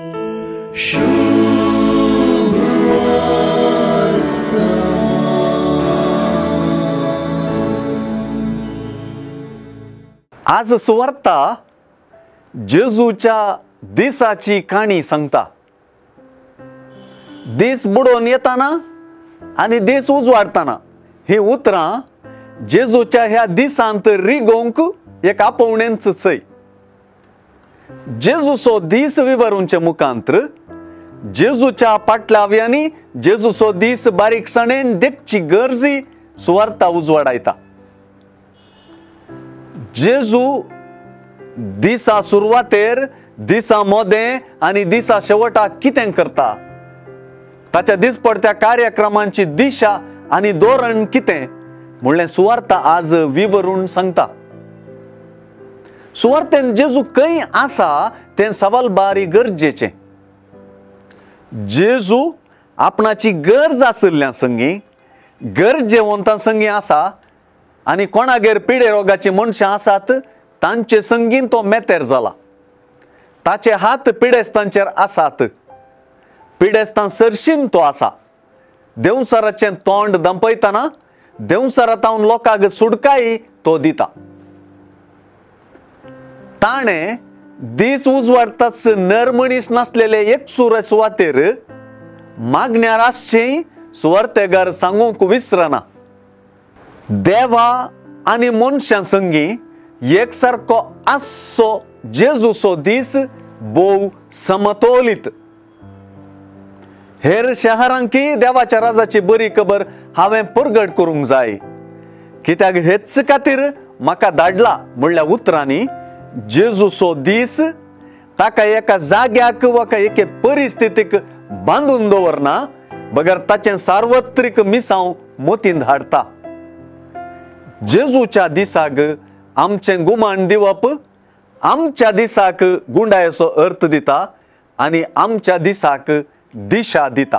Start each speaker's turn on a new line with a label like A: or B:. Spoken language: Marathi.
A: आज सुवार्ता जेजूच्या दिसाची काणी सांगता। दीस बुडोन येताना आणि दीस उजवाडताना ही उतरां जेजूच्या ह्या दिसांत रिगोंक एक आपोवणेंच जेजूचो दीस विवरूंचे मुखांत्र जेजूच्या पाटलाव्यांनी जेजूचो दीस बारीकसाणेन देखची गरजी सुवार्ता उजवाडायता। जेजू दिसा सुरवातेर दिसा मोदें आनी दिसा शेवटाक कितें करता, ताच्या दिसपडत्या कार्यक्रमांची दिशा आनी धोरण कितें म्हणलें सुवार्ता आज विवरून सांगता। सुवार्तेन जेजू खंय आसा तें सवाल बारी गरजेचें। जेजू आपणाची गरज आसल्ल्या संगी गरजेवंतां संगी आसा आनी कोणागेर पिडे रोगाची मनशां आसात तांचे संगीन तो मेतेर जाला। ताचे हात पिडेस्तांचेर आसात, पिडेस्तां सरशीन तो आसा। देवसाराचें तोंड दंपयतना देवसारांतावन लोकांक सुडकाय तो दिता। ताणें दीस उजवाडताच नर मनीस नासलेले एकसुरे सुवातेर मागण्यार आसचें सुवार्तेगार सांगूंक विसरना। देवा आनी मनशां संगी एकसारको आसचो जेजूचो दीस भोव समतोलीत। हेर शहरांकी देवाच्या राजाची बरी खबर हांवें परगट करूंक जाय, कित्याक हेच खातीर म्हाका धाडला म्हणल्या उतरांनी जेजूचो दीस ताका एका जाग्याक वा एके परिस्थितीक बांदून दवरना, बगर ताचें सार्वत्रिक मिसांव मोतीन हाडता। जेजूच्या दिसाक आमचें गुमान दिवप आमच्या दिसाक गुंडायेचो अर्थ दिता आनी आमच्या दिसाक दिशा दिता।